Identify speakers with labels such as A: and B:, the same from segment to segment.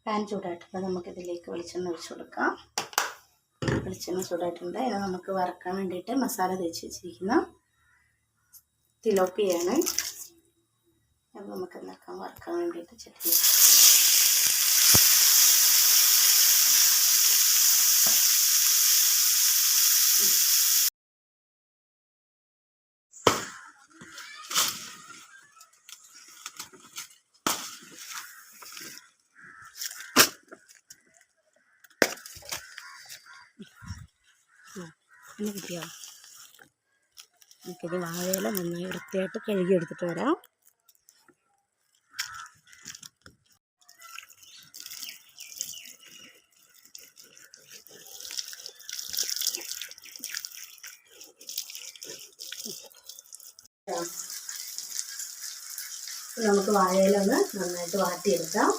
A: Pan ചൂടായിട്ടുണ്ട്. നമുക്കിതിലേക്ക് വെളിച്ചെണ്ണ ഒഴിച്ച് കൊടുക്കാം. വെളിച്ചെണ്ണ ചൂടായിട്ടുണ്ട്. ഇത് നമുക്ക് വറക്കാൻ വേണ്ടിയിട്ട് മസാല തേച്ച് വെച്ചിരിക്കുന്ന തിലോപ്പിയാണ്. അത് നമുക്ക് എന്താക്കാം, വറക്കാൻ വേണ്ടിയിട്ട് ചട്ടി കിട്ടിയോ. നമുക്കിത് വാഴയില നന്നായി വൃത്തിയായിട്ട് കഴുകിയെടുത്തിട്ട് വരാം. നമുക്ക് വാഴയില ഒന്ന് നന്നായിട്ട് വാട്ടിയെടുക്കാം.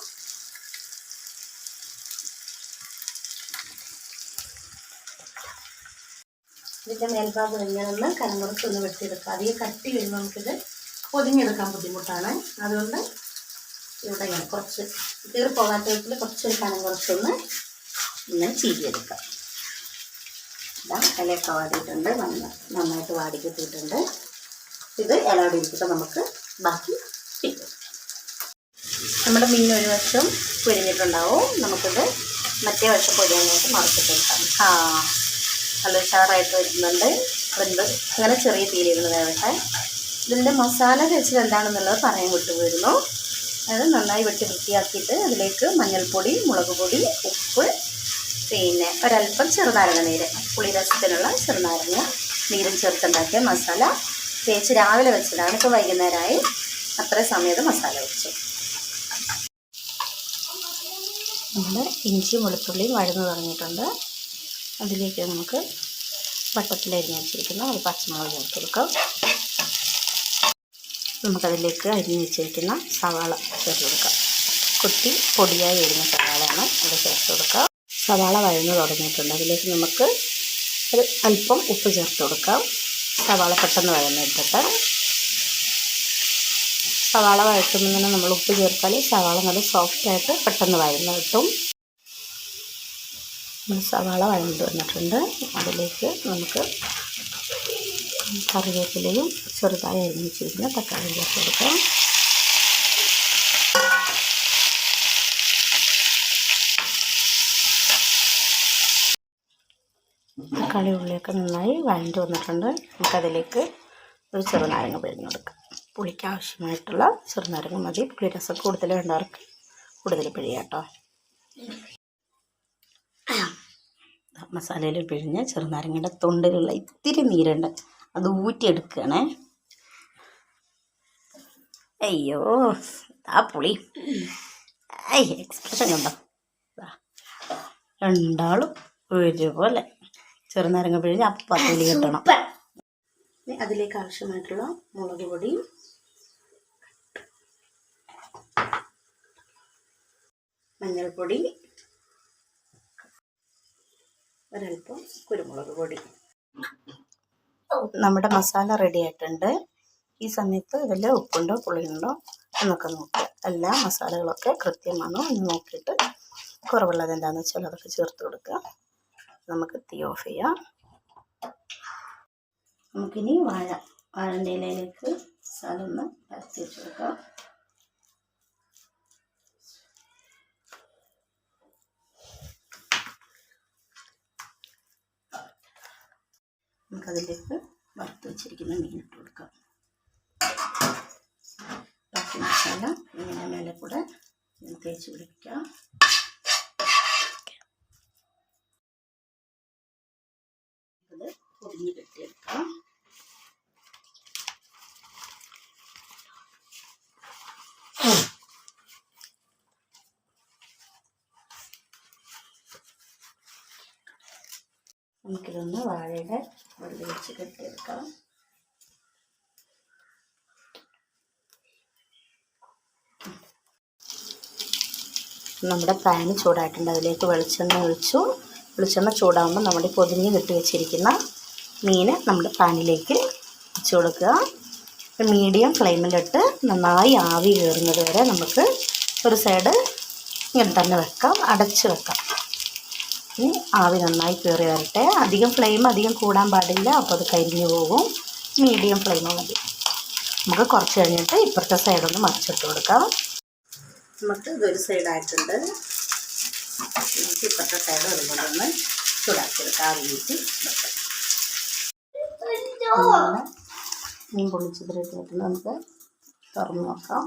A: ഇതിൻ്റെ മേൽഭാഗം ഇങ്ങനെ ഒന്ന് കനമുറച്ചൊന്ന് വെട്ടിയെടുക്കാം. അധികം കട്ടി വരുമ്പോൾ നമുക്കിത് പൊതിഞ്ഞെടുക്കാൻ ബുദ്ധിമുട്ടാണ്. അതുകൊണ്ട് ഇവിടെ ഇങ്ങനെ കുറച്ച് കീറി പോകാത്ത വിധത്തിൽ കുറച്ചൊരു കനം കുറച്ചൊന്ന് ഇങ്ങനെ ചീകിയെടുക്കാം. ഇതാ ഇലയൊക്കെ വാടിയിട്ടുണ്ട്, നന്നായിട്ട് വാടി കിട്ടിയിട്ടുണ്ട്. ഇത് ഇലയോടെ ഇരിച്ചിട്ട് നമുക്ക് ബാക്കി ചെയ്യും. നമ്മുടെ മീൻ ഒരു വശം പൊരിഞ്ഞിട്ടുണ്ടാവും. നമുക്കിത് മറ്റേ വശം പൊരിയാനായിട്ട് മറച്ചിട്ടെടുക്കാം. നല്ല ഉഷാറായിട്ട് വരുന്നുണ്ട്. വെന്ത് അങ്ങനെ ചെറിയ തീരുന്നു വേവട്ടെ. ഇതിൻ്റെ മസാല തേച്ചത് എന്താണെന്നുള്ളത് പറയാൻ വിട്ടുപോയിരുന്നു. അത് നന്നായി വെട്ടി വൃത്തിയാക്കിയിട്ട് അതിലേക്ക് മഞ്ഞൾപ്പൊടി, മുളക് പൊടി, ഉപ്പ്, പിന്നെ ഒരല്പം ചെറുനാരങ്ങ നീര്, പുളിരസത്തിനുള്ള ചെറുനാരങ്ങ നീരും ചേർത്തുണ്ടാക്കിയ മസാല തേച്ച് രാവിലെ വെച്ചതാണ്. ഇപ്പോൾ വൈകുന്നേരമായി. അത്രയും സമയത്ത് മസാല വെച്ചു. നമ്മുടെ ഇഞ്ചി വെളുത്തുള്ളിയും വഴന്നു തുടങ്ങിയിട്ടുണ്ട്. അതിലേക്ക് നമുക്ക് വട്ടത്തിലരിഞ്ഞ് വെച്ചിരിക്കുന്ന ഒരു പച്ചമുളക് ചേർത്ത് കൊടുക്കാം. നമുക്കതിലേക്ക് അരിഞ്ഞ് വെച്ചിരിക്കുന്ന സവാള ചേർത്ത് കൊടുക്കാം. കുത്തി പൊടിയായി വരുന്ന സവാളയാണ് അത് ചേർത്ത് കൊടുക്കാം. സവാള വഴന്നു തുടങ്ങിയിട്ടുണ്ട്. അതിലേക്ക് നമുക്ക് ഒരു അല്പം ഉപ്പ് ചേർത്ത് കൊടുക്കാം. സവാള പെട്ടെന്ന് വഴന്നെടുത്തിട്ട് സവാള വഴറ്റുമ്പോൾ തന്നെ നമ്മൾ ഉപ്പ് ചേർത്താൽ സവാള നല്ല സോഫ്റ്റായിട്ട് പെട്ടെന്ന് വഴന്ന് കിട്ടും. സവാള വഴണ്ട് വന്നിട്ടുണ്ട്. അതിലേക്ക് നമുക്ക് കറിവേപ്പിലയും ചെറുതായി അരിഞ്ഞ് വെച്ചിരിക്കുന്ന തക്കാളി ചേർത്ത് കൊടുക്കാം. തക്കാളി ഉള്ളിയൊക്കെ നന്നായി വഴണ്ട് വന്നിട്ടുണ്ട്. നമുക്കതിലേക്ക് ഒരു ചെറുനാരങ്ങ പിഴിഞ്ഞ് കൊടുക്കാം. പുളിക്ക് ആവശ്യമായിട്ടുള്ള ചെറുനാരങ്ങ മതി. പുളിരസം കൂടുതൽ വേണ്ടവർക്ക് കൂടുതൽ പിഴിയാം കേട്ടോ. മസാലയിൽ പിഴിഞ്ഞ് ചെറുനാരങ്ങയുടെ തൊണ്ടിലുള്ള ഇത്തിരി നീരുണ്ട്, അത് ഊറ്റിയെടുക്കുകയാണേ. അയ്യോ ആ പുളി എക്സ്പ്രഷൻ കണ്ടോ. രണ്ടാളും ഒരുപോലെ ചെറുനാരങ്ങ പിഴിഞ്ഞ് അപ്പത്തിൽ കിട്ടണം. അതിലേക്ക് ആവശ്യമായിട്ടുള്ള മുളക് പൊടി, മഞ്ഞൾപ്പൊടി, ഒരൽപ്പം കുരുമുളക് പൊടി. നമ്മുടെ മസാല റെഡി ആയിട്ടുണ്ട്. ഈ സമയത്ത് ഇതിൽ ഉപ്പുണ്ടോ പുളിയുണ്ടോ എന്നൊക്കെ നോക്കുക. എല്ലാ മസാലകളൊക്കെ കൃത്യമാണോ എന്ന് നോക്കിയിട്ട് കുറവുള്ളത് എന്താണെന്ന് വെച്ചാൽ അതൊക്കെ ചേർത്ത് കൊടുക്കുക. നമുക്ക് തീ ഓഫ് ചെയ്യാം. നമുക്കിനി വാഴൻ്റെ ഇലയിലേക്ക് മസാല ഒന്ന് പരത്തി വെച്ച് കൊടുക്കാം. നമുക്കതിലേക്ക് വറുത്ത് വെച്ചിരിക്കുന്ന മീനിട്ട് കൊടുക്കാം. ബാക്കി മസാല മീനിൻ്റെ മേലെ കൂടെ തേച്ച് പിടിപ്പിക്കാം. അത് പൊതിഞ്ഞ് കെട്ടിയെടുക്കാം. നമുക്കിതൊന്ന് വാഴയുടെ വെള്ളം വെച്ച് കെട്ടിയെടുക്കാം. നമ്മുടെ പാന് ചൂടായിട്ടുണ്ട്. അതിലേക്ക് വെളിച്ചെണ്ണ ഒഴിച്ചു. വെളിച്ചെണ്ണ ചൂടാകുമ്പോൾ നമ്മുടെ പൊതിഞ്ഞ് കെട്ടി വെച്ചിരിക്കുന്ന മീൻ നമ്മുടെ പാനിലേക്ക് വെച്ച് കൊടുക്കുക. മീഡിയം ഫ്ലെയിമിലിട്ട് നന്നായി ആവി കയറുന്നത് വരെ നമുക്ക് ഒരു സൈഡ് ഇങ്ങനെ തന്നെ വെക്കാം, അടച്ച് വെക്കാം. ഇനി ആവി നന്നായി കയറി വരട്ടെ. ഫ്ലെയിം അധികം കൂടാൻ പാടില്ല, അപ്പോൾ അത് കരിഞ്ഞു പോകും. മീഡിയം ഫ്ലെയിം മതി. നമുക്ക് കുറച്ച് കഴിഞ്ഞിട്ട് ഇപ്പുറത്തെ സൈഡൊന്ന് മറിച്ചിട്ട് കൊടുക്കാം. നമുക്ക് ഇതൊരു സൈഡായിട്ടുണ്ട്. നമുക്ക് ഇപ്പുറത്തെ സൈഡ് അതുപോലെ ഒന്ന് ചൂടാക്കിയെടുക്കാം. ആവി കയറ്റി മീൻ പൊള്ളിച്ചത് റെഡി ആയിട്ടുണ്ട്. നമുക്ക് തുറന്ന് നോക്കാം.